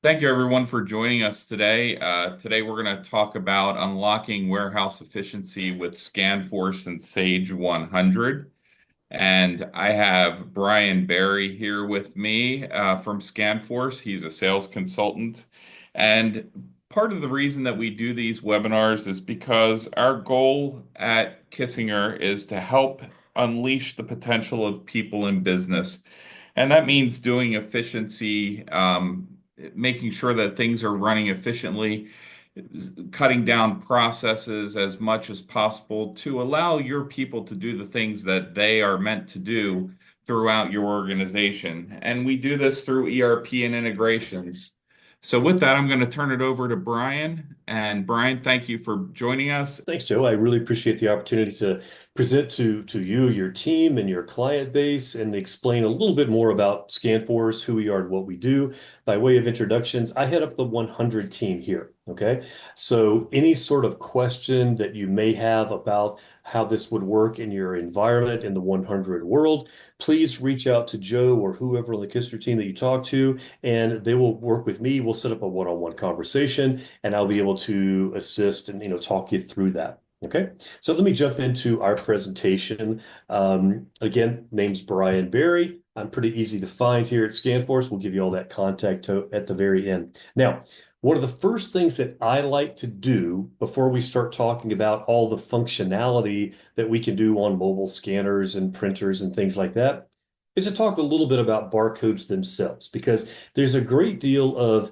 Thank you, everyone, for joining us today. Today, we're going to talk about unlocking warehouse efficiency with ScanForce and Sage 100. And I have Brian Barry here with me from ScanForce. He's a sales consultant. And part of the reason that we do these webinars is because our goal at Kissinger is to help unleash the potential of people in business. And that means doing efficiency, making sure that things are running efficiently, cutting down processes as much as possible to allow your people to do the things that they are meant to do throughout your organization. And we do this through ERP and integrations. So with that, I'm going to turn it over to Brian. And Brian, thank you for joining us. Thanks, Joe. I really appreciate the opportunity to present to you, your team, and your client base, and explain a little bit more about ScanForce, who we are, and what we do. By way of introductions, I head up the 100 team here. Okay, so any sort of question that you may have about how this would work in your environment in the 100 world, please reach out to Joe or whoever on the Kister team that you talk to, and they will work with me. We'll set up a one-on-one conversation, and I'll be able to assist and talk you through that. Okay, so let me jump into our presentation. Again, name's Brian Barry. I'm pretty easy to find here at ScanForce. We'll give you all that contact at the very end. Now, one of the first things that I like to do before we start talking about all the functionality that we can do on mobile scanners and printers and things like that is to talk a little bit about barcodes themselves, because there's a great deal of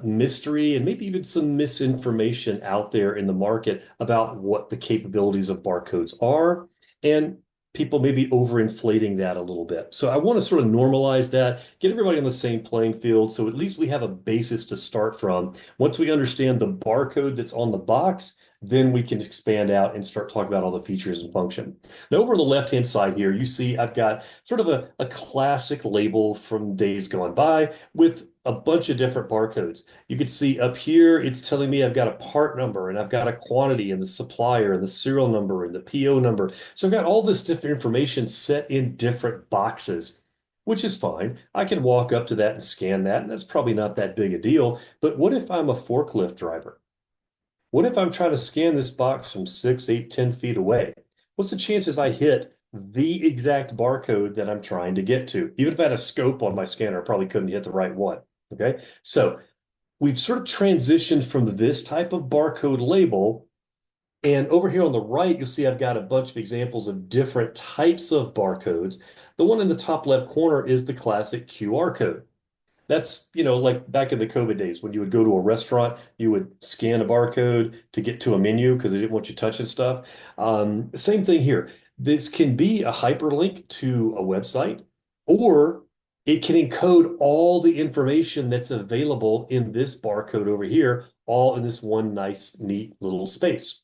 mystery and maybe even some misinformation out there in the market about what the capabilities of barcodes are, and people may be overinflating that a little bit. So I want to sort of normalize that, get everybody on the same playing field, so at least we have a basis to start from. Once we understand the barcode that's on the box, then we can expand out and start talking about all the features and function. Now, over on the left-hand side here, you see I've got sort of a classic label from days gone by with a bunch of different barcodes. You can see up here, it's telling me I've got a part number and I've got a quantity and the supplier and the serial number and the PO number. So I've got all this different information set in different boxes, which is fine. I can walk up to that and scan that, and that's probably not that big a deal. But what if I'm a forklift driver? What if I'm trying to scan this box from 6, 8, 10 feet away? What's the chances I hit the exact barcode that I'm trying to get to? Even if I had a scope on my scanner, I probably couldn't hit the right one. Okay. So we've sort of transitioned from this type of barcode label. And over here on the right, you'll see I've got a bunch of examples of different types of barcodes. The one in the top left corner is the classic QR code. That's, like back in the COVID days when you would go to a restaurant, you would scan a barcode to get to a menu because they didn't want you touching stuff. Same thing here. This can be a hyperlink to a website, or it can encode all the information that's available in this barcode over here, all in this one nice, neat little space.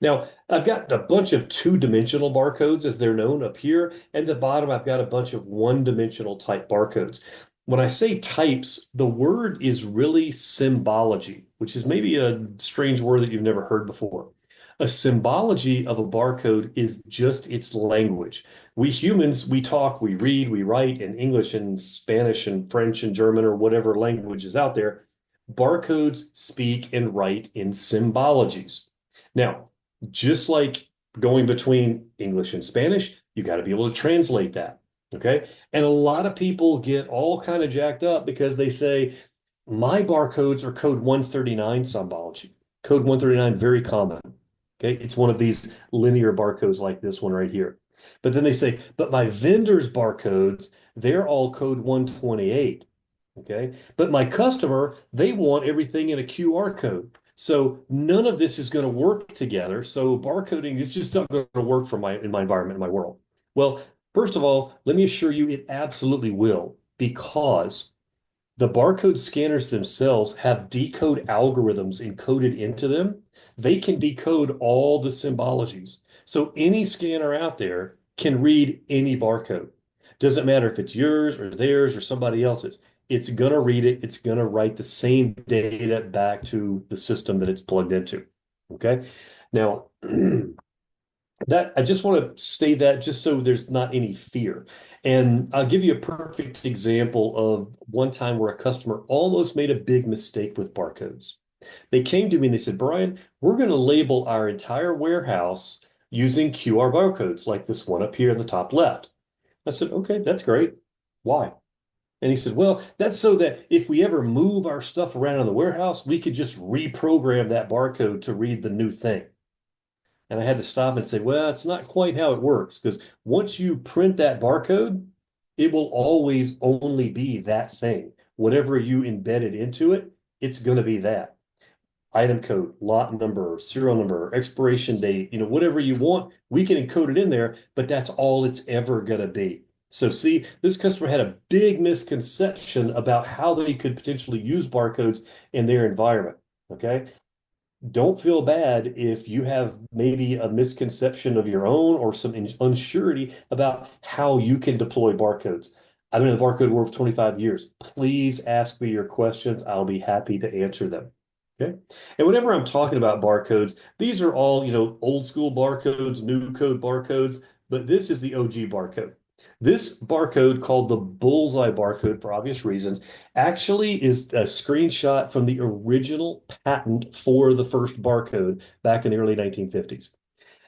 Now, I've got a bunch of two-dimensional barcodes, as they're known, up here, and at the bottom, I've got a bunch of one-dimensional type barcodes. When I say types, the word is really symbology, which is maybe a strange word that you've never heard before. A symbology of a barcode is just its language. We humans, we talk, we read, we write in English and Spanish and French and German or whatever language is out there. Barcodes speak and write in symbologies. Now, just like going between English and Spanish, you got to be able to translate that. Okay. And a lot of people get all kind of jacked up because they say, my barcodes are code 139 symbology. Code 139, very common. Okay. It's one of these linear barcodes like this one right here. But then they say, but my vendor's barcodes, they're all code 128. Okay. But my customer, they want everything in a QR code. So none of this is going to work together. So barcoding is just not going to work for in my environment, in my world. Well, first of all, let me assure you it absolutely will, because the barcode scanners themselves have decode algorithms encoded into them. They can decode all the symbologies. So any scanner out there can read any barcode. Doesn't matter if it's yours or theirs or somebody else's. It's going to read it. It's going to write the same data back to the system that it's plugged into. Okay. Now, That I just want to state that just so there's not any fear. And I'll give you a perfect example of one time where a customer almost made a big mistake with barcodes. They came to me and they said, Brian, we're going to label our entire warehouse using QR barcodes like this one up here in the top left. I said, okay, that's great. Why? And he said, well, that's so that if we ever move our stuff around in the warehouse, we could just reprogram that barcode to read the new thing. And I had to stop and say, well, it's not quite how it works because once you print that barcode, it will always only be that thing. Whatever you embedded into it, it's going to be that item code, lot number, serial number, expiration date, whatever you want, we can encode it in there, but that's all it's ever going to be. So see, this customer had a big misconception about how they could potentially use barcodes in their environment. Okay. Don't feel bad if you have maybe a misconception of your own or some unsurety about how you can deploy barcodes. I've been in the barcode world for 25 years. Please ask me your questions. I'll be happy to answer them. Okay. And whenever I'm talking about barcodes, these are all, old school barcodes, new code barcodes, but this is the OG barcode. This barcode, called the bullseye barcode for obvious reasons, actually is a screenshot from the original patent for the first barcode back in the early 1950s.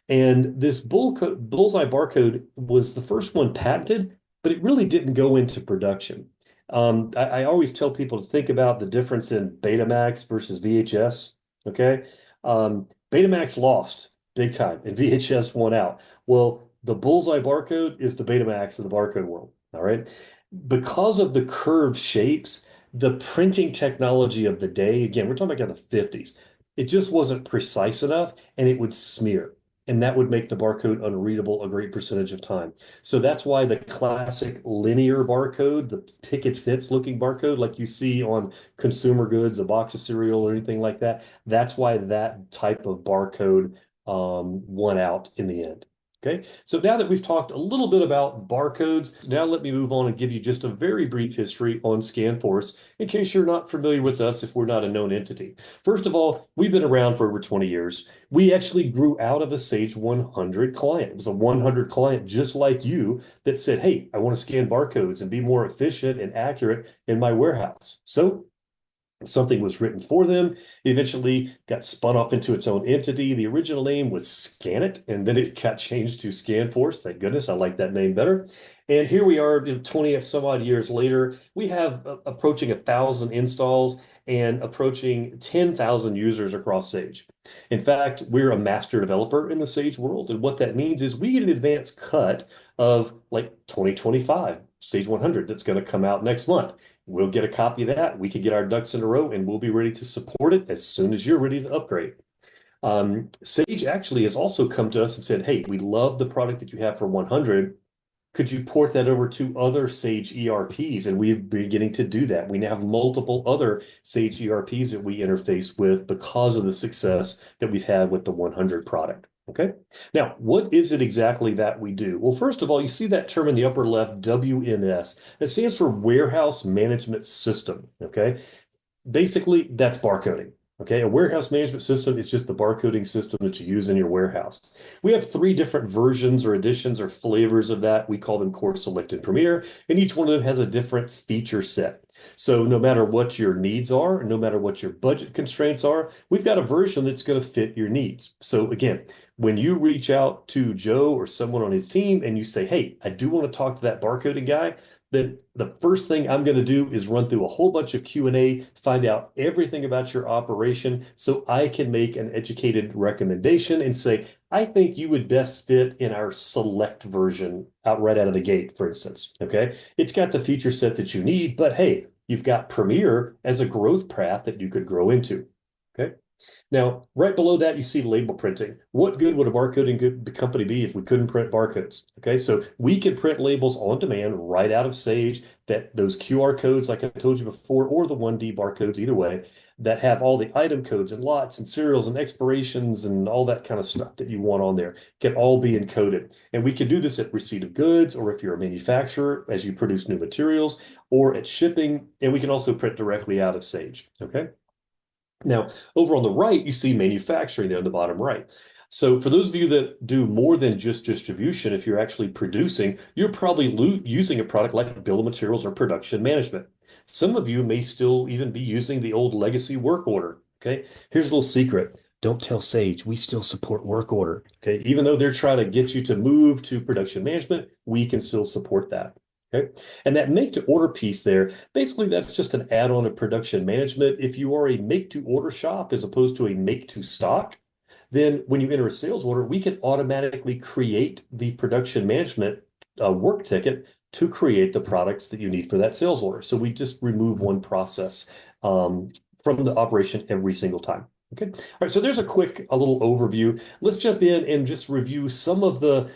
And this bullseye barcode was the first one patented, but it really didn't go into production. I always tell people to think about the difference in Betamax versus VHS. Okay. Betamax lost big time and VHS won out. Well, the bullseye barcode is the Betamax of the barcode world. All right. Because of the curved shapes, the printing technology of the day, again, we're talking about the 50s, it just wasn't precise enough and it would smear. And that would make the barcode unreadable a great percentage of time. So that's why the classic linear barcode, the pick it fits looking barcode, like you see on consumer goods, a box of cereal or anything like that, that's why that type of barcode won out in the end. Okay, so now that we've talked a little bit about barcodes, now let me move on and give you just a very brief history on ScanForce in case you're not familiar with us if we're not a known entity. First of all, we've been around for over 20 years. We actually grew out of a Sage 100 client. It was a 100 client just like you that said, hey, I want to scan barcodes and be more efficient and accurate in my warehouse. So something was written for them. It eventually got spun off into its own entity. The original name was Scanit, and then it got changed to ScanForce. Thank goodness, I like that name better. And here we are, 20 some odd years later. We have approaching 1,000 installs and approaching 10,000 users across Sage. In fact, we're a master developer in the Sage world. And what that means is we get an advanced cut of like 2025 Sage 100 that's going to come out next month. We'll get a copy of that. We can get our ducks in a row and we'll be ready to support it as soon as you're ready to upgrade. Sage actually has also come to us and said, hey, we love the product that you have for 100. Could you port that over to other Sage ERPs? And we're beginning to do that. We now have multiple other Sage ERPs that we interface with because of the success that we've had with the 100 product. Okay. Now, what is it exactly that we do? Well, first of all, you see that term in the upper left, WMS. That stands for Warehouse Management System. Okay. Basically, that's barcoding. Okay, a warehouse management system is just the barcoding system that you use in your warehouse. We have three different versions or editions or flavors of that. We call them Core, Select, and Premier, and each one of them has a different feature set. So no matter what your needs are, no matter what your budget constraints are, we've got a version that's going to fit your needs. So again, when you reach out to Joe or someone on his team and you say, hey, I do want to talk to that barcoding guy, then the first thing I'm going to do is run through a whole bunch of Q&A, find out everything about your operation so I can make an educated recommendation and say, I think you would best fit in our select version right out of the gate, for instance. Okay. It's got the feature set that you need, but hey, you've got Premier as a growth path that you could grow into. Okay. Now, right below that, you see label printing. What good would a barcoding company be if we couldn't print barcodes? Okay, so we can print labels on demand right out of Sage, that those QR codes, like I told you before, or the 1D barcodes, either way, that have all the item codes and lots and serials and expirations and all that kind of stuff that you want on there can all be encoded. And we can do this at receipt of goods, or if you're a manufacturer, as you produce new materials, or at shipping, and we can also print directly out of Sage, okay? Now, over on the right, you see manufacturing there on the bottom right. So for those of you that do more than just distribution, if you're actually producing, you're probably using a product like bill of materials or production management. Some of you may still even be using the old legacy work order. Okay. Here's a little secret. Don't tell Sage, we still support work order. Okay. Even though they're trying to get you to move to production management, we can still support that. Okay. And that make to order piece there, basically that's just an add-on of production management. If you are a make to order shop as opposed to a make to stock, then when you enter a sales order, we can automatically create the production management work ticket to create the products that you need for that sales order. So we just remove one process from the operation every single time. Okay. All right. So there's a little overview. Let's jump in and just review some of the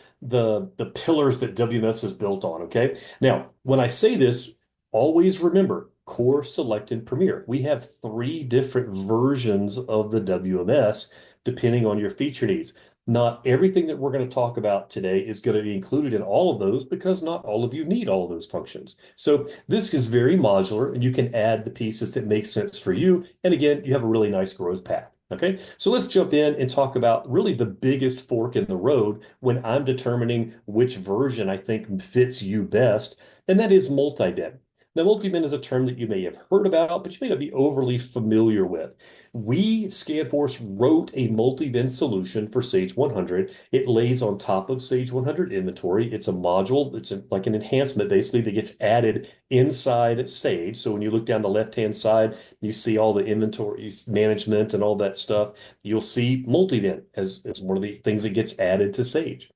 pillars that WMS is built on. Okay. Now, when I say this, always remember Core, Select, and Premier. We have three different versions of the WMS depending on your feature needs. Not everything that we're going to talk about today is going to be included in all of those because not all of you need all of those functions. So this is very modular and you can add the pieces that make sense for you. And again, you have a really nice growth path. Okay, so let's jump in and talk about really the biggest fork in the road when I'm determining which version I think fits you best, and that is multi-bin. Now, multi-bin is a term that you may have heard about, but you may not be overly familiar with. We, ScanForce, wrote a multi-bin solution for Sage 100. It lays on top of Sage 100 inventory. It's a module. Like an enhancement, basically, that gets added inside Sage. So when you look down the left-hand side, you see all the inventory management and all that stuff. You'll see multi-bin as one of the things that gets added to Sage.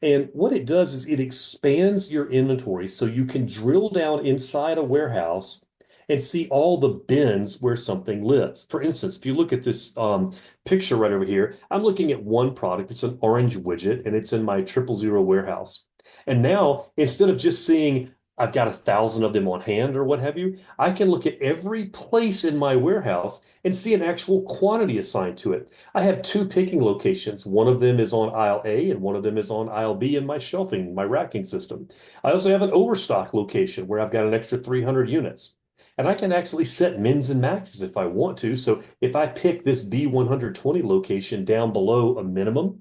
And what it does is it expands your inventory so you can drill down inside a warehouse and see all the bins where something lives. For instance, if you look at this picture right over here, I'm looking at one product. It's an orange widget, and it's in my 000 warehouse. And now, instead of just seeing I've got 1,000 of them on hand or what have you, I can look at every place in my warehouse and see an actual quantity assigned to it. I have two picking locations. One of them is on aisle A and one of them is on aisle B in my shelving, my racking system. I also have an overstock location where I've got an extra 300 units. And I can actually set mins and maxes if I want to. So if I pick this B120 location down below a minimum,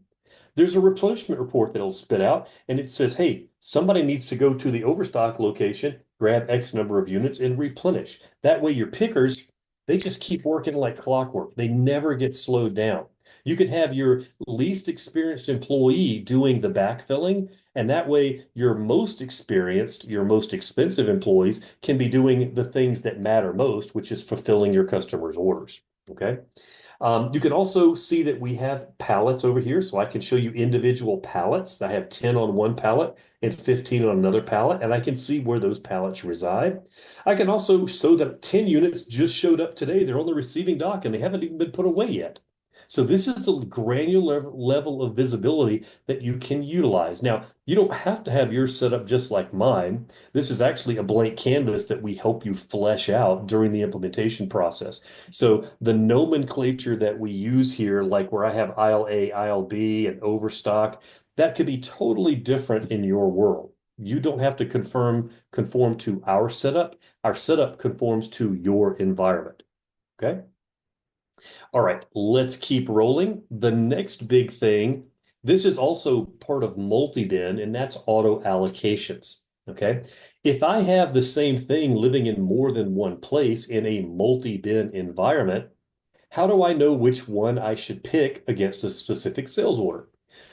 there's a replenishment report that'll spit out and it says, hey, somebody needs to go to the overstock location, grab X number of units and replenish. That way your pickers, they just keep working like clockwork. They never get slowed down. You can have your least experienced employee doing the backfilling, and that way your most experienced, your most expensive employees can be doing the things that matter most, which is fulfilling your customers' orders. Okay. You can also see that we have pallets over here, so I can show you individual pallets. I have 10 on one pallet and 15 on another pallet, and I can see where those pallets reside. I can also show that 10 units just showed up today. They're on the receiving dock and they haven't even been put away yet. So this is the granular level of visibility that you can utilize. Now, you don't have to have yours set up just like mine. This is actually a blank canvas that we help you flesh out during the implementation process. So the nomenclature that we use here, like where I have aisle A, aisle B, and overstock, that could be totally different in your world. You don't have to conform to our setup. Our setup conforms to your environment. Okay. All right, let's keep rolling. The next big thing, this is also part of multi-bin, and that's auto allocations. Okay. If I have the same thing living in more than one place in a multi-bin environment, how do I know which one I should pick against a specific sales order?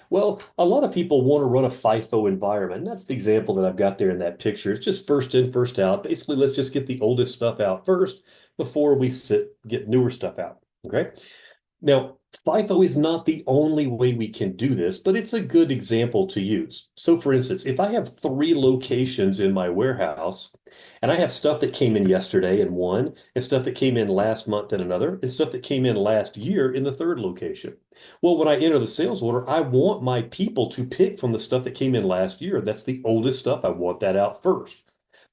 Well, a lot of people want to run a FIFO environment. And that's the example that I've got there in that picture. It's just first in, first out. Basically, let's just get the oldest stuff out first before we get newer stuff out. Okay. Now, FIFO is not the only way we can do this, but it's a good example to use. So for instance, if I have three locations in my warehouse and I have stuff that came in yesterday in one, and stuff that came in last month in another, and stuff that came in last year in the third location. Well, when I enter the sales order, I want my people to pick from the stuff that came in last year. That's the oldest stuff. I want that out first.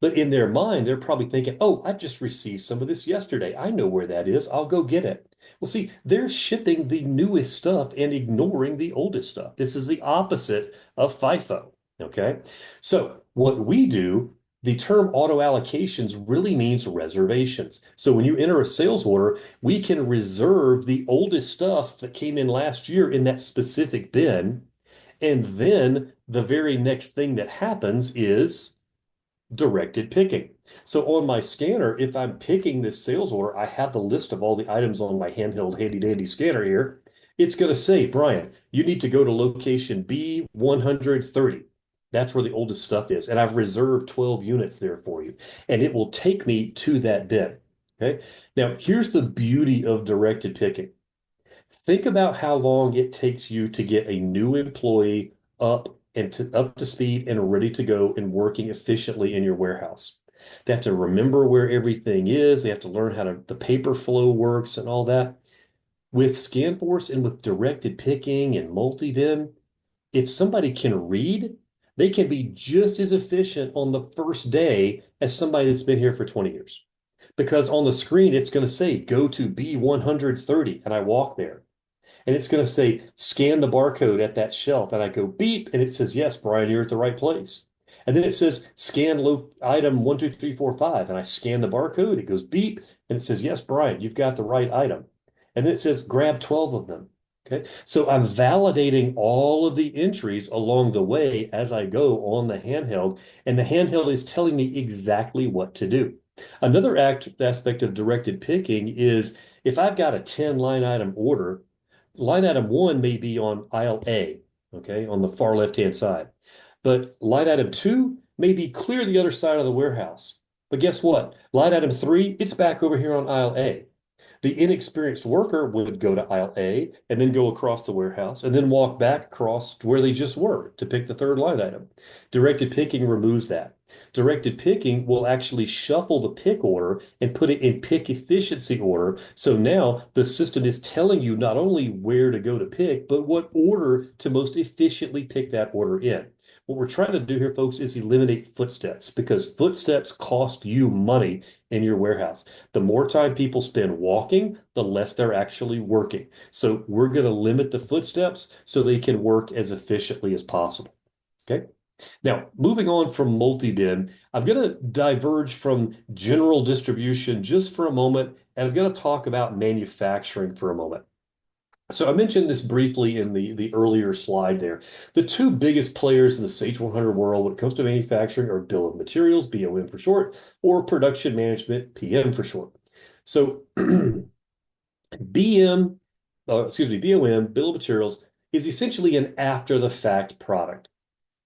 But in their mind, they're probably thinking, oh, I just received some of this yesterday. I know where that is. I'll go get it. Well, see, they're shipping the newest stuff and ignoring the oldest stuff. This is the opposite of FIFO. Okay. So what we do The term auto allocations really means reservations. So when you enter a sales order, we can reserve the oldest stuff that came in last year in that specific bin. And then the very next thing that happens is directed picking. So on my scanner, if I'm picking this sales order, I have the list of all the items on my handheld handy dandy scanner here. It's going to say, Brian, you need to go to location B130. That's where the oldest stuff is. And I've reserved 12 units there for you. And it will take me to that bin. Okay. Now, here's the beauty of directed picking. Think about how long it takes you to get a new employee up to speed and ready to go and working efficiently in your warehouse. They have to remember where everything is. They have to learn how the paper flow works and all that. With ScanForce and with directed picking and multi-bin, if somebody can read, they can be just as efficient on the first day as somebody that's been here for 20 years. Because on the screen, it's going to say, go to B130, and I walk there. And it's going to say, scan the barcode at that shelf. And I go beep, and it says, yes, Brian, you're at the right place. And then it says, scan item 12345. And I scan the barcode. It goes beep, and it says, yes, Brian, you've got the right item. And then it says, grab 12 of them. Okay. So I'm validating all of the entries along the way as I go on the handheld, and the handheld is telling me exactly what to do. Another aspect of directed picking is if I've got a 10 line item order, line item one may be on aisle A, okay, on the far left-hand side. But line item two may be clear the other side of the warehouse. But guess what? Line item three, it's back over here on aisle A. The inexperienced worker would go to aisle A and then go across the warehouse and then walk back across to where they just were to pick the third line item. Directed picking removes that. Directed picking will actually shuffle the pick order and put it in pick efficiency order. So now the system is telling you not only where to go to pick, but what order to most efficiently pick that order in. What we're trying to do here, folks, is eliminate footsteps because footsteps cost you money in your warehouse. The more time people spend walking, the less they're actually working. So we're going to limit the footsteps so they can work as efficiently as possible. Okay. Now, moving on from multi-bin, I'm going to diverge from general distribution just for a moment, and I'm going to talk about manufacturing for a moment. So I mentioned this briefly in the earlier slide there. The two biggest players in the Sage 100 world when it comes to manufacturing are bill of materials, BOM for short, or production management, PM for short. So BOM, bill of materials, is essentially an after the fact product.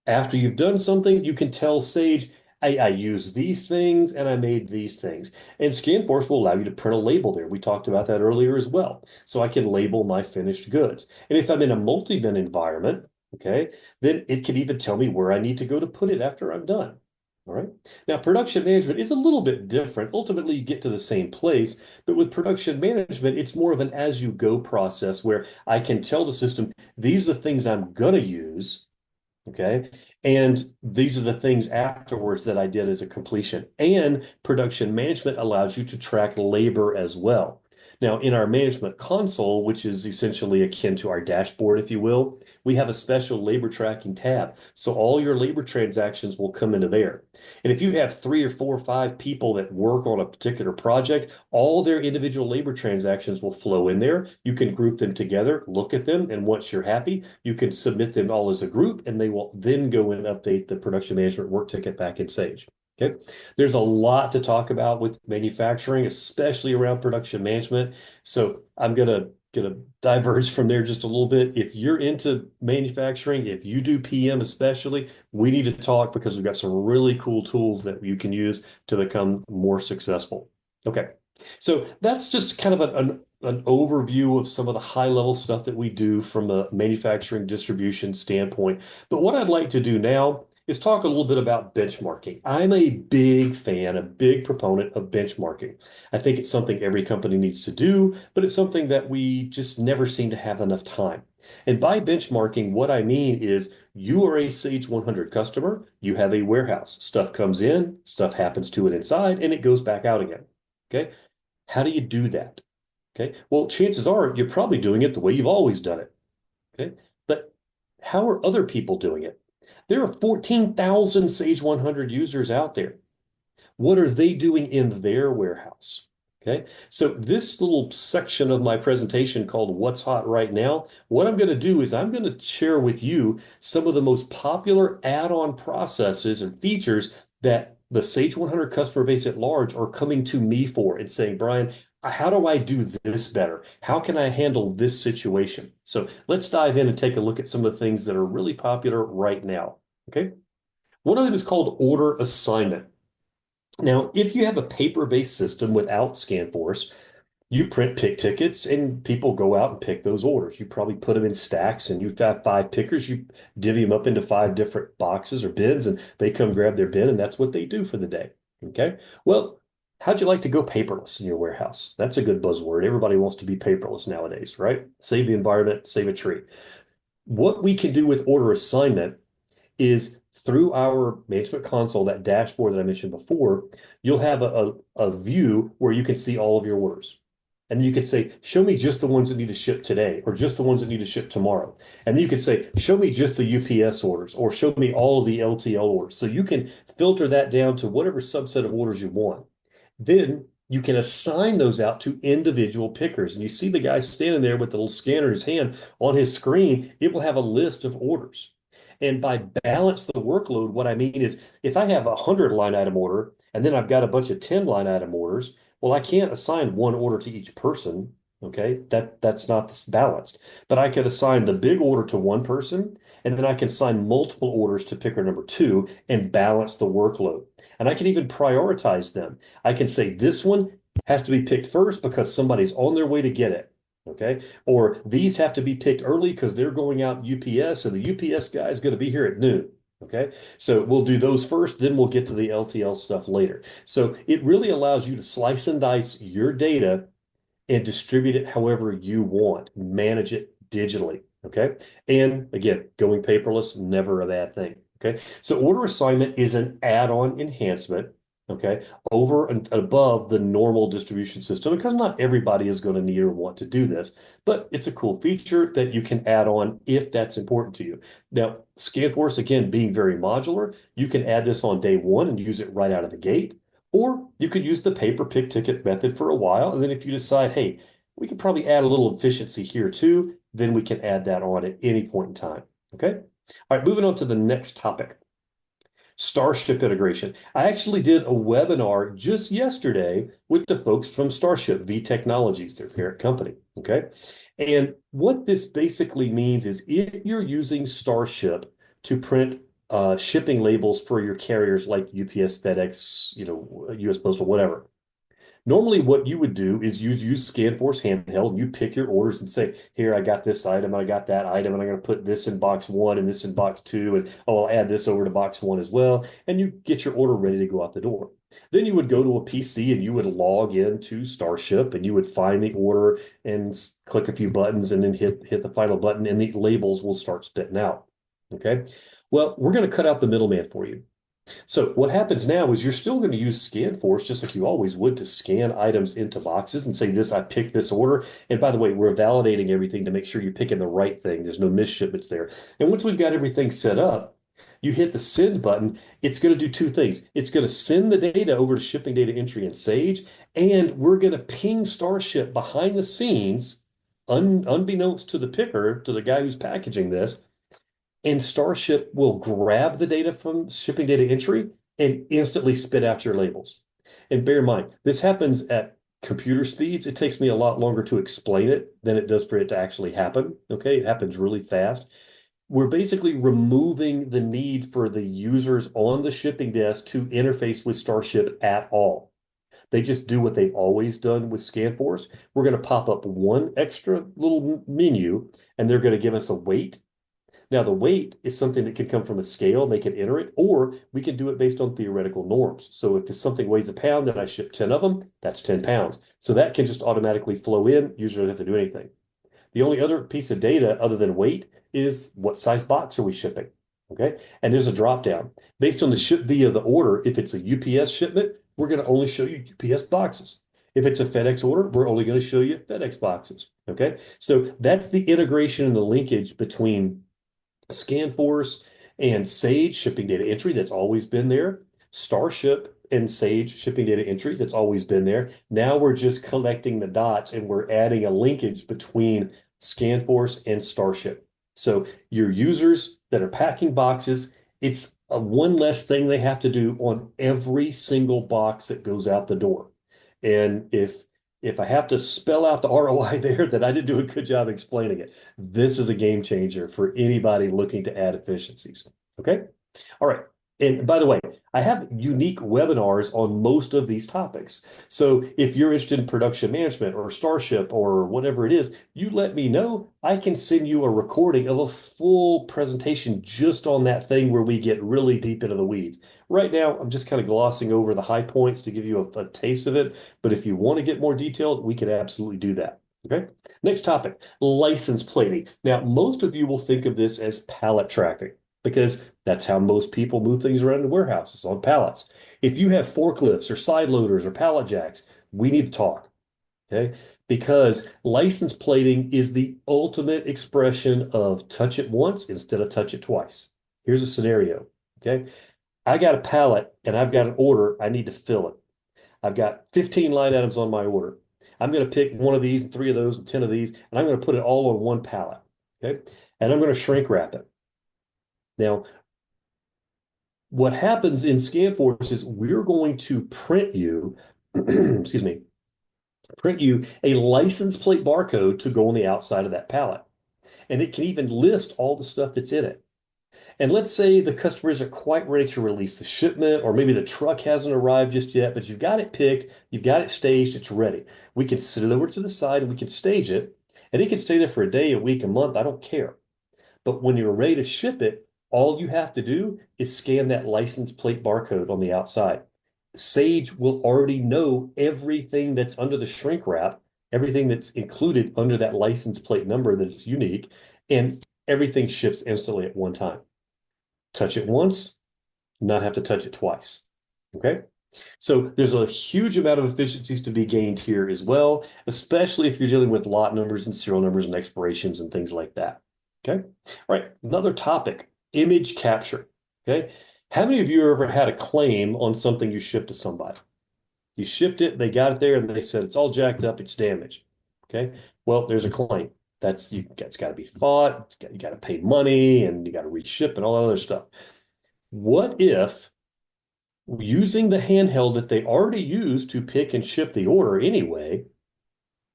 After you've done something, you can tell Sage, I use these things and I made these things. And ScanForce will allow you to print a label there. We talked about that earlier as well. So I can label my finished goods. And if I'm in a multi-bin environment, okay, then it can even tell me where I need to go to put it after I'm done. All right. Now, production management is a little bit different. Ultimately, you get to the same place, but with production management, it's more of an as-you-go process where I can tell the system, these are the things I'm going to use. Okay. And these are the things afterwards that I did as a completion. And production management allows you to track labor as well. Now, in our management console, which is essentially akin to our dashboard, if you will, we have a special labor tracking tab. So all your labor transactions will come into there. And if you have 3 or 4 or 5 people that work on a particular project, all their individual labor transactions will flow in there. You can group them together, look at them, and once you're happy, you can submit them all as a group, and they will then go and update the production management work ticket back in Sage. Okay. There's a lot to talk about with manufacturing, especially around production management. So I'm gonna diverge from there just a little bit. If you're into manufacturing, if you do PM especially, we need to talk because we've got some really cool tools that you can use to become more successful. Okay. So that's just kind of an overview of some of the high level stuff that we do from a manufacturing distribution standpoint. But what I'd like to do now is talk a little bit about benchmarking. I'm a big fan, a big proponent of benchmarking. I think it's something every company needs to do, but it's something that we just never seem to have enough time. And by benchmarking, what I mean is you are a Sage 100 customer, you have a warehouse. Stuff comes in, stuff happens to it inside, and it goes back out again. Okay. How do you do that? Okay. Well, chances are you're probably doing it the way you've always done it. Okay. But how are other people doing it? There are 14,000 Sage 100 users out there. What are they doing in their warehouse? Okay, so this little section of my presentation called What's Hot Right Now, what I'm going to do is I'm going to share with you some of the most popular add-on processes and features that the Sage 100 customer base at large are coming to me for and saying, Brian, how do I do this better? How can I handle this situation? So let's dive in and take a look at some of the things that are really popular right now. Okay. One of them is called order assignment. Now, if you have a paper-based system without ScanForce, you print pick tickets and people go out and pick those orders. You probably put them in stacks and you've got five pickers. You divvy them up into five different boxes or bins and they come grab their bin and that's what they do for the day. Okay. Well, how'd you like to go paperless in your warehouse? That's a good buzzword. Everybody wants to be paperless nowadays, right? Save the environment, save a tree. What we can do with order assignment is through our management console, that dashboard that I mentioned before, you'll have a view where you can see all of your orders. And you could say, show me just the ones that need to ship today, or just the ones that need to ship tomorrow. And then you could say, show me just the UPS orders, or show me all of the LTL orders. So you can filter that down to whatever subset of orders you want. Then you can assign those out to individual pickers. And you see the guy standing there with the little scanner in his hand on his screen, it will have a list of orders. And by balance the workload, what I mean is if I have a 100 line item order and then I've got a bunch of 10 line item orders, well, I can't assign one order to each person. Okay, that's not balanced. But I could assign the big order to one person, and then I can assign multiple orders to picker number two and balance the workload. And I can even prioritize them. I can say this one has to be picked first because somebody's on their way to get it. Okay. Or these have to be picked early because they're going out UPS and the UPS guy is going to be here at noon. Okay. So we'll do those first, then we'll get to the LTL stuff later. So it really allows you to slice and dice your data and distribute it however you want, manage it digitally. Okay. And again, going paperless, never a bad thing. Okay. So order assignment is an add-on enhancement. Okay, over and above the normal distribution system, because not everybody is going to need or want to do this, but it's a cool feature that you can add on if that's important to you. Now, ScanForce, again, being very modular, you can add this on day one and use it right out of the gate, or you could use the paper pick ticket method for a while. And then if you decide, hey, we could probably add a little efficiency here too, then we can add that on at any point in time. Okay. All right, moving on to the next topic. Starship integration. I actually did a webinar just yesterday with the folks from Starship V Technologies, their parent company. Okay. And what this basically means is if you're using Starship to print shipping labels for your carriers like UPS, FedEx, US Postal, whatever, normally, what you would do is you use ScanForce handheld. You pick your orders and say, here, I got this item, I got that item, and I'm going to put this in box one and this in box two, and oh, I'll add this over to box one as well. And you get your order ready to go out the door. Then you would go to a PC and you would log into Starship and you would find the order and click a few buttons and then hit the final button and the labels will start spitting out. Okay. Well, we're going to cut out the middleman for you. So what happens now is you're still going to use ScanForce just like you always would to scan items into boxes and say this, I picked this order. And by the way, we're validating everything to make sure you're picking the right thing. There's no misshipments there. And once we've got everything set up, you hit the send button. It's going to do two things. It's going to send the data over to shipping data entry in Sage, and we're going to ping Starship behind the scenes, unbeknownst to the picker, to the guy who's packaging this, and Starship will grab the data from shipping data entry and instantly spit out your labels. And bear in mind, this happens at computer speeds. It takes me a lot longer to explain it than it does for it to actually happen. Okay, it happens really fast. We're basically removing the need for the users on the shipping desk to interface with Starship at all. They just do what they've always done with ScanForce. We're going to pop up one extra little menu, and they're going to give us a weight. Now, the weight is something that can come from a scale, and they can enter it, or we can do it based on theoretical norms. So if something weighs a pound and I ship 10 of them, that's 10 pounds. So that can just automatically flow in. User doesn't have to do anything. The only other piece of data other than weight is what size box are we shipping? Okay. And there's a drop down based on the ship via the order. If it's a UPS shipment, we're going to only show you UPS boxes. If it's a FedEx order, we're only going to show you FedEx boxes. Okay. So that's the integration and the linkage between ScanForce and Sage shipping data entry that's always been there. Starship and Sage shipping data entry that's always been there. Now we're just collecting the dots and we're adding a linkage between ScanForce and Starship. So your users that are packing boxes, it's a one less thing they have to do on every single box that goes out the door. And if I have to spell out the ROI there, then I didn't do a good job explaining it. This is a game changer for anybody looking to add efficiencies. Okay. All right. And by the way, I have unique webinars on most of these topics. So if you're interested in production management or Starship or whatever it is, you let me know. I can send you a recording of a full presentation just on that thing where we get really deep into the weeds. Right now, I'm just kind of glossing over the high points to give you a taste of it. But if you want to get more detailed, we can absolutely do that. Okay. Next topic, license plating. Now, most of you will think of this as pallet tracking, because that's how most people move things around in warehouses on pallets. If you have forklifts or side loaders or pallet jacks, we need to talk, okay? Because license plating is the ultimate expression of touch it once instead of touch it twice. Here's a scenario, okay? I got a pallet and I've got an order. I need to fill it. I've got 15 line items on my order. I'm going to pick one of these and three of those and 10 of these, and I'm going to put it all on one pallet, okay? And I'm going to shrink wrap it. Now, what happens in ScanForce is we're going to print you, excuse me, print you a license plate barcode to go on the outside of that pallet. And it can even list all the stuff that's in it. And let's say the customer isn't quite ready to release the shipment, or maybe the truck hasn't arrived just yet, but you've got it picked, you've got it staged, it's ready. We can sit it over to the side and we can stage it, and it can stay there for a day, a week, a month, I don't care. But when you're ready to ship it, all you have to do is scan that license plate barcode on the outside. Sage will already know everything that's under the shrink wrap, everything that's included under that license plate number that's unique, and everything ships instantly at one time. Touch it once, not have to touch it twice. Okay? So there's a huge amount of efficiencies to be gained here as well, especially if you're dealing with lot numbers and serial numbers and expirations and things like that. Okay. All right. Another topic, image capture. Okay. How many of you ever had a claim on something you shipped to somebody? You shipped it, they got it there, and they said it's all jacked up, it's damaged. Okay. Well, there's a claim. It's got to be fought. You got to pay money, and you got to reship and all that other stuff. What if using the handheld that they already use to pick and ship the order anyway,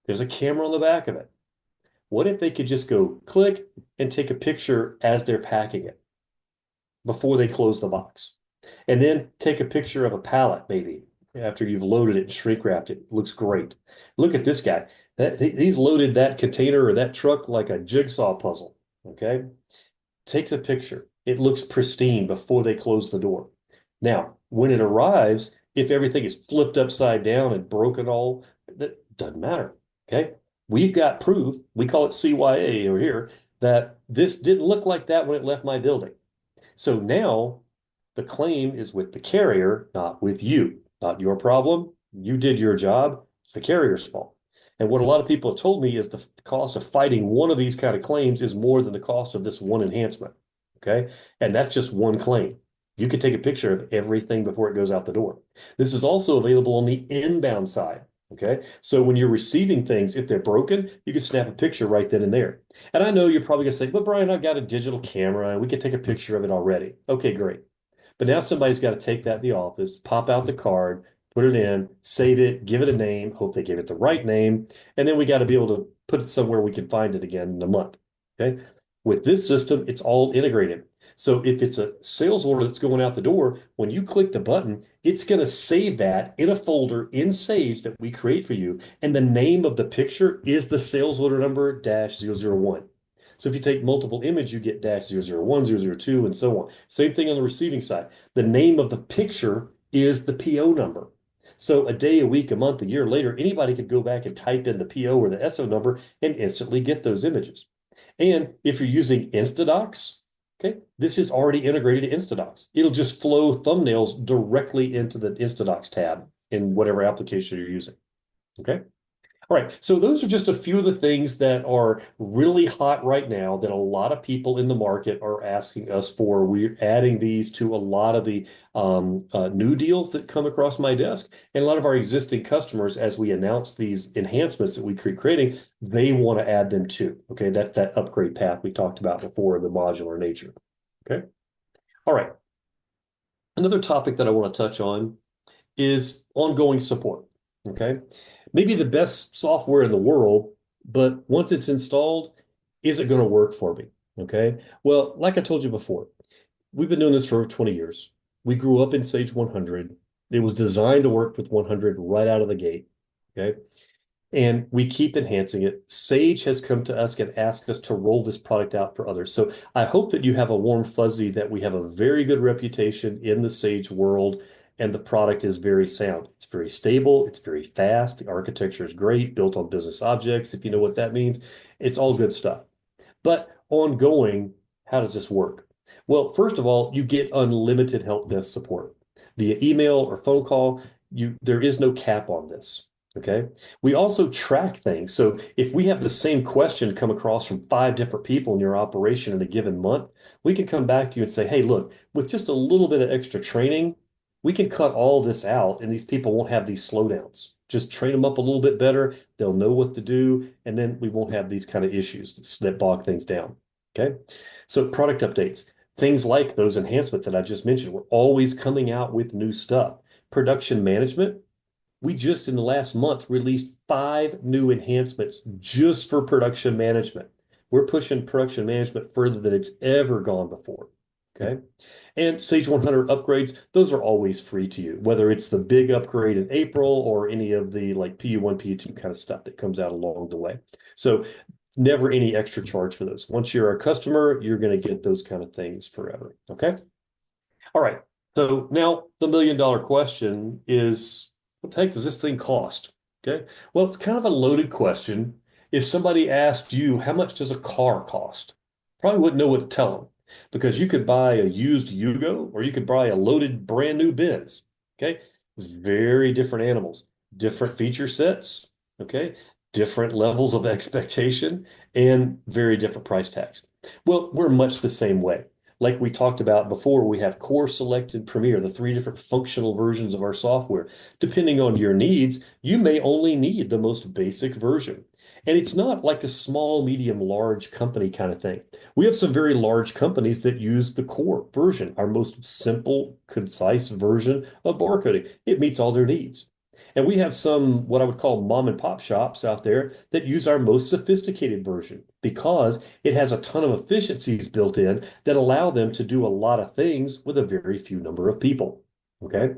there's a camera on the back of it? What if they could just go click and take a picture as they're packing it before they close the box? And then take a picture of a pallet maybe after you've loaded it and shrink wrapped it. It looks great. Look at this guy. He's loaded that container or that truck like a jigsaw puzzle, okay? Takes a picture. It looks pristine before they close the door. Now, when it arrives, if everything is flipped upside down and broken all, that doesn't matter, okay? We've got proof, we call it CYA over here, that this didn't look like that when it left my building. So now the claim is with the carrier, not with you. Not your problem. You did your job. It's the carrier's fault. And what a lot of people have told me is the cost of fighting one of these kind of claims is more than the cost of this one enhancement. Okay. And that's just one claim. You can take a picture of everything before it goes out the door. This is also available on the inbound side. Okay. So when you're receiving things, if they're broken, you can snap a picture right then and there. And I know you're probably going to say, but Brian, I've got a digital camera and we can take a picture of it already. Okay, great. But now somebody's got to take that in the office, pop out the card, put it in, save it, give it a name, hope they give it the right name, and then we got to be able to put it somewhere we can find it again in a month. Okay. With this system, it's all integrated. So if it's a sales order that's going out the door, when you click the button, it's going to save that in a folder in Sage that we create for you. And the name of the picture is the sales order number -001. So if you take multiple image, you get -001, 002, and so on. Same thing on the receiving side. The name of the picture is the PO number. So a day, a week, a month, a year later, anybody could go back and type in the PO or the SO number and instantly get those images. And if you're using Instadocs, okay, this is already integrated to Instadocs. It'll just flow thumbnails directly into the Instadocs tab in whatever application you're using. Okay. All right, so those are just a few of the things that are really hot right now that a lot of people in the market are asking us for. We're adding these to a lot of the new deals that come across my desk, and a lot of our existing customers, as we announce these enhancements that we creating, they want to add them too. Okay, that's that upgrade path we talked about before, the modular nature. Okay, all right. Another topic that I want to touch on is ongoing support. Okay. Maybe the best software in the world, but once it's installed, is it going to work for me? Okay. Well, like I told you before, we've been doing this for over 20 years. We grew up in Sage 100. It was designed to work with 100 right out of the gate. Okay. And we keep enhancing it. Sage has come to us and asked us to roll this product out for others. So I hope that you have a warm fuzzy that we have a very good reputation in the Sage world, and the product is very sound. It's very stable. It's very fast. The architecture is great, built on business objects, if you know what that means. It's all good stuff. But ongoing, how does this work? Well, first of all, you get unlimited help desk support via email or phone call. There is no cap on this. Okay. We also track things. So if we have the same question come across from 5 different people in your operation in a given month, we can come back to you and say, hey, look, with just a little bit of extra training, we can cut all this out and these people won't have these slowdowns. Just train them up a little bit better. They'll know what to do, and then we won't have these kind of issues that bog things down. Okay. So product updates, things like those enhancements that I just mentioned, we're always coming out with new stuff. Production management, we just in the last month released 5 new enhancements just for production management. We're pushing production management further than it's ever gone before. Okay. And Sage 100 upgrades, those are always free to you, whether it's the big upgrade in April or any of the like PU1, PU2 kind of stuff that comes out along the way. So never any extra charge for those. Once you're a customer, you're going to get those kind of things forever. Okay. All right. So now the $1 million question is, what the heck does this thing cost? Okay. Well, it's kind of a loaded question. If somebody asked you, how much does a car cost? Probably wouldn't know what to tell them, because you could buy a used Yugo or you could buy a loaded brand new Benz. Okay. Very different animals, different feature sets. Okay. Different levels of expectation and very different price tags. Well, we're much the same way. Like we talked about before, we have Core, Select, and Premier, the 3 different functional versions of our software. Depending on your needs, you may only need the most basic version. And it's not like a small, medium, large company kind of thing. We have some very large companies that use the Core version, our most simple, concise version of barcoding. It meets all their needs. And we have some, what I would call mom and pop shops out there that use our most sophisticated version because it has a ton of efficiencies built in that allow them to do a lot of things with a very few number of people. Okay.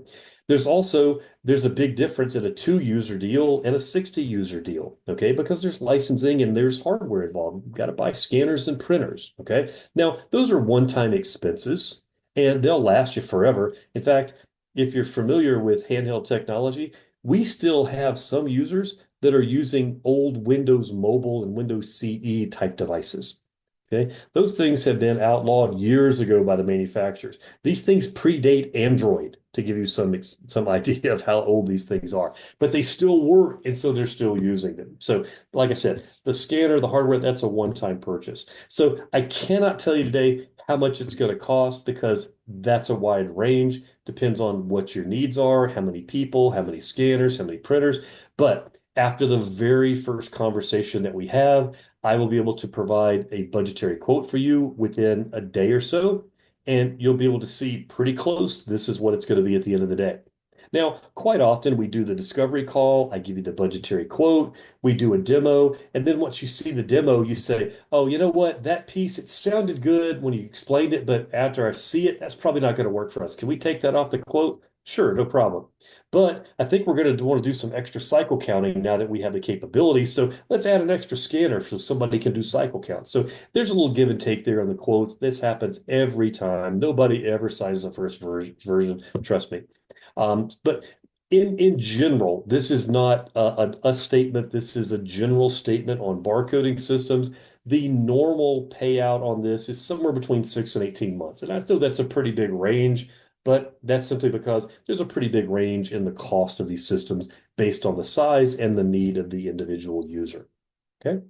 There's a big difference in a 2 user deal and a 60 user deal. Okay. Because there's licensing and there's hardware involved. You've got to buy scanners and printers. Okay. Now, those are one-time expenses and they'll last you forever. In fact, if you're familiar with handheld technology, we still have some users that are using old Windows Mobile and Windows CE type devices. Okay, those things have been outlawed years ago by the manufacturers. These things predate Android, to give you some idea of how old these things are, but they still work, and so they're still using them. So, like I said, the scanner, the hardware, that's a one-time purchase. So I cannot tell you today how much it's going to cost because that's a wide range. Depends on what your needs are, how many people, how many scanners, how many printers. But after the very first conversation that we have, I will be able to provide a budgetary quote for you within a day or so, and you'll be able to see pretty close. This is what it's going to be at the end of the day. Now, quite often we do the discovery call. I give you the budgetary quote. We do a demo. And then once you see the demo, you say, oh, you know what? That piece, it sounded good when you explained it, but after I see it, that's probably not going to work for us. Can we take that off the quote? Sure, no problem. But I think we're going to want to do some extra cycle counting now that we have the capability. So let's add an extra scanner so somebody can do cycle count. So there's a little give and take there on the quotes. This happens every time. Nobody ever signs the first version, trust me. But in general, this is not a statement. This is a general statement on barcoding systems. The normal payout on this is somewhere between 6 and 18 months. And I know that's a pretty big range. but that's simply because there's a pretty big range in the cost of these systems based on the size and the need of the individual user. Okay.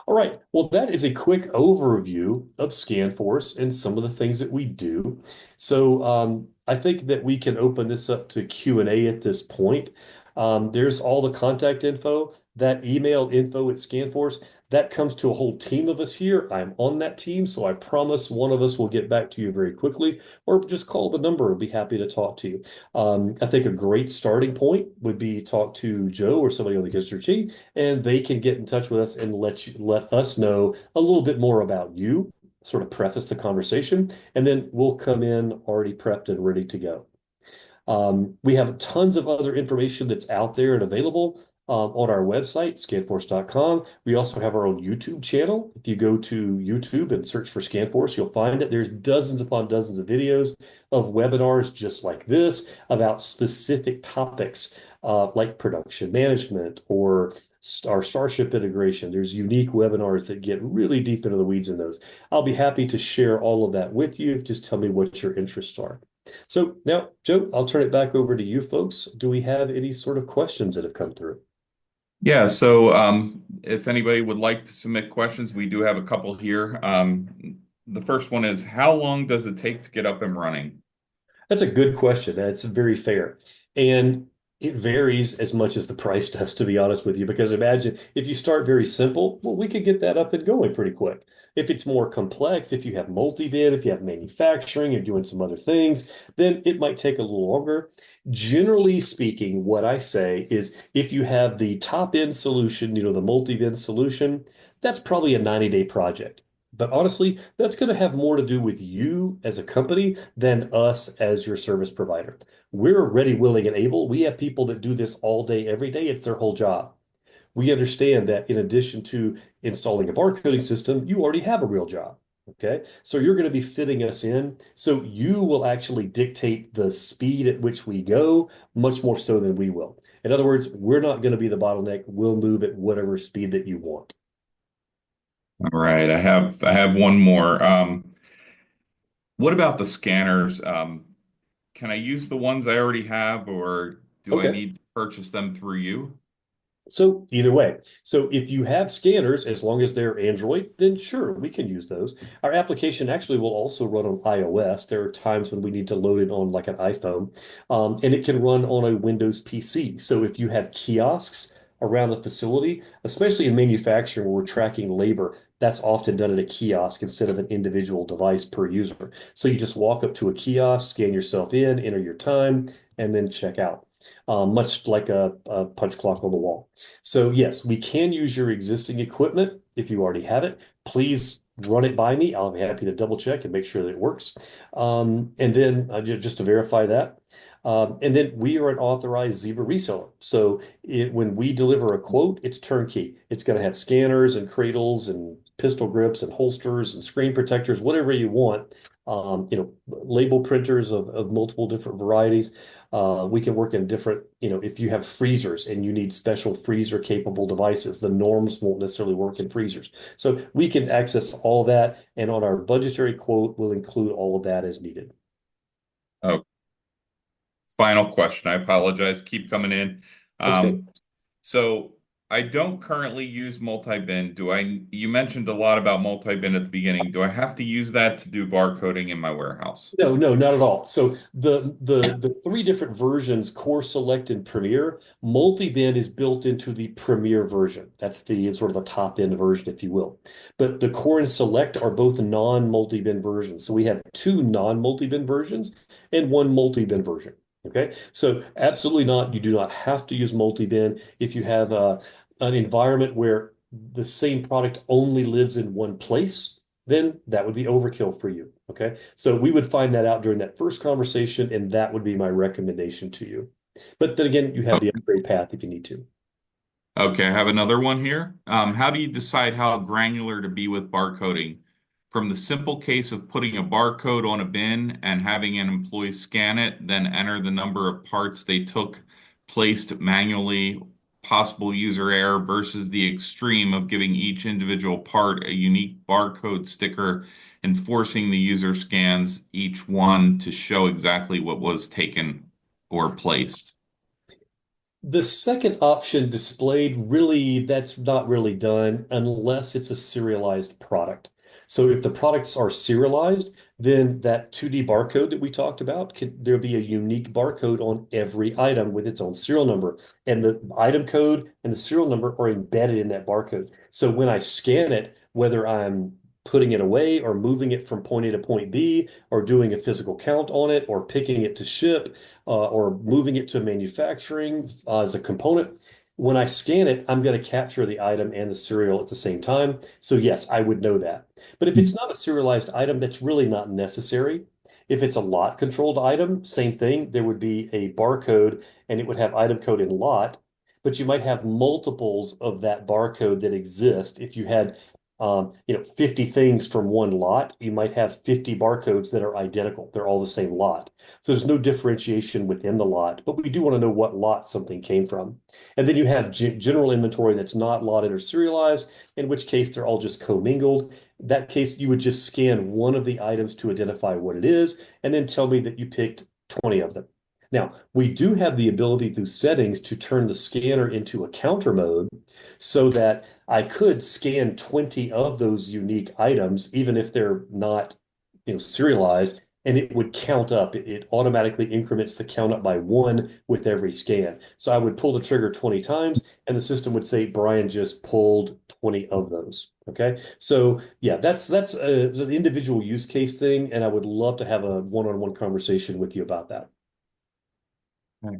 All right. Well, that is a quick overview of ScanForce and some of the things that we do. So I think that we can open this up to Q&A at this point. There's all the contact info, that email info at ScanForce. That comes to a whole team of us here. I'm on that team, so I promise one of us will get back to you very quickly, or just call the number. I'd be happy to talk to you. I think a great starting point would be talk to Joe or somebody on the customer team, and they can get in touch with us and let us know a little bit more about you, sort of preface the conversation, and then we'll come in already prepped and ready to go. We have tons of other information that's out there and available on our website, scanforce.com. We also have our own YouTube channel. If you go to YouTube and search for ScanForce, you'll find it. There's dozens upon dozens of videos of webinars just like this about specific topics like production management or our Starship integration. There's unique webinars that get really deep into the weeds in those. I'll be happy to share all of that with you. Just tell me what your interests are. So now, Joe, I'll turn it back over to you folks. Do we have any sort of questions that have come through? Yeah, so if anybody would like to submit questions, we do have a couple here. The first one is, how long does it take to get up and running? That's a good question. That's very fair. And it varies as much as the price does, to be honest with you, because imagine if you start very simple, well, we could get that up and going pretty quick. If it's more complex, if you have multi-bid, if you have manufacturing, you're doing some other things, then it might take a little longer. Generally speaking, what I say is if you have the top end solution, the multi-bid solution, that's probably a 90-day project. But honestly, that's going to have more to do with you as a company than us as your service provider. We're ready, willing, and able. We have people that do this all day, every day. It's their whole job. We understand that in addition to installing a barcoding system, you already have a real job. Okay. So you're going to be fitting us in. So you will actually dictate the speed at which we go, much more so than we will. In other words, we're not going to be the bottleneck. We'll move at whatever speed that you want. All right, I have one more. What about the scanners? Can I use the ones I already have, or do I Okay. need to purchase them through you? So either way, so if you have scanners, as long as they're Android, then sure, we can use those. Our application actually will also run on iOS. There are times when we need to load it on like an iPhone, and it can run on a Windows PC. So if you have kiosks around the facility, especially in manufacturing where we're tracking labor, that's often done at a kiosk instead of an individual device per user. So you just walk up to a kiosk, scan yourself in, enter your time, and then check out, much like a punch clock on the wall. So yes, we can use your existing equipment if you already have it. Please run it by me. I'll be happy to double check and make sure that it works. And then just to verify that. And then we are an authorized Zebra reseller. So when we deliver a quote, it's turnkey. It's going to have scanners and cradles and pistol grips and holsters and screen protectors, whatever you want. Label printers of multiple different varieties. We can work in different, if you have freezers and you need special freezer capable devices, the norms won't necessarily work in freezers. So we can access all that. And on our budgetary quote, we'll include all of that as needed. Oh, final question. I apologize. Keep coming in. That's good. So I don't currently use multi-bin. You mentioned a lot about multi-bin at the beginning. Do I have to use that to do barcoding in my warehouse? No, no, not at all. So the three different versions, Core, Select, and Premier, multi-bin is built into the Premier version. That's the sort of the top end version, if you will. But the Core and Select are both non-multi-bin versions. So we have two non-multi-bin versions and one multi-bin version. Okay, so absolutely not. You do not have to use multi-bin if you have an environment where the same product only lives in one place, then that would be overkill for you. Okay. So we would find that out during that first conversation, and that would be my recommendation to you. But then again, you have the upgrade path if you need to. Okay, I have another one here. How do you decide how granular to be with barcoding? From the simple case of putting a barcode on a bin and having an employee scan it, then enter the number of parts they took, placed manually, possible user error versus the extreme of giving each individual part a unique barcode sticker and forcing the user scans each one to show exactly what was taken or placed. The second option displayed really, that's not really done unless it's a serialized product. So if the products are serialized, then that 2D barcode that we talked about, there'll be a unique barcode on every item with its own serial number. And the item code and the serial number are embedded in that barcode. So when I scan it, whether I'm putting it away or moving it from point A to point B, or doing a physical count on it, or picking it to ship, or moving it to manufacturing as a component. When I scan it, I'm going to capture the item and the serial at the same time. So yes, I would know that. But if it's not a serialized item, that's really not necessary. If it's a lot controlled item, same thing. There would be a barcode and it would have item code in lot, but you might have multiples of that barcode that exist. If you had 50 things from one lot, you might have 50 barcodes that are identical. They're all the same lot. So there's no differentiation within the lot, but we do want to know what lot something came from. And then you have general inventory that's not lotted or serialized, in which case they're all just commingled. That case, you would just scan one of the items to identify what it is, and then tell me that you picked 20 of them. Now, we do have the ability through settings to turn the scanner into a counter mode so that I could scan 20 of those unique items, even if they're not, serialized, and it would count up. It automatically increments the count up by one with every scan. So I would pull the trigger 20 times, and the system would say, Brian just pulled 20 of those. Okay. So yeah, that's an individual use case thing, and I would love to have a one-on-one conversation with you about that. Okay.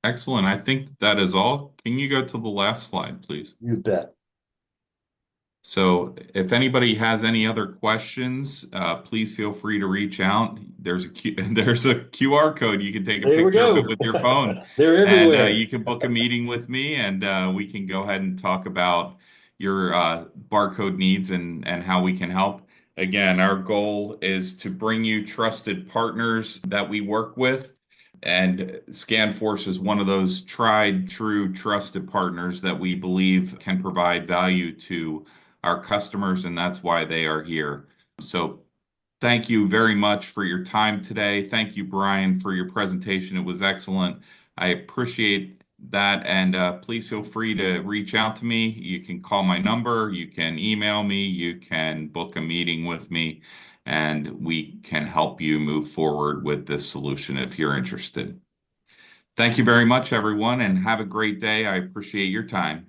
Excellent. I think that is all. Can you go to the last slide, please? You bet. So if anybody has any other questions, please feel free to reach out. There's a QR code. You can take a There we picture of it go. with your phone, They're and everywhere. you can book a meeting with me, and we can go ahead and talk about your barcode needs and how we can help. Again, our goal is to bring you trusted partners that we work with. And ScanForce is one of those tried, true, trusted partners that we believe can provide value to our customers, and that's why they are here. So thank you very much for your time today. Thank you, Brian, for your presentation. It was excellent. I appreciate that. And please feel free to reach out to me. You can call my number, you can email me, you can book a meeting with me, and we can help you move forward with this solution if you're interested. Thank you very much, everyone, and have a great day. I appreciate your time.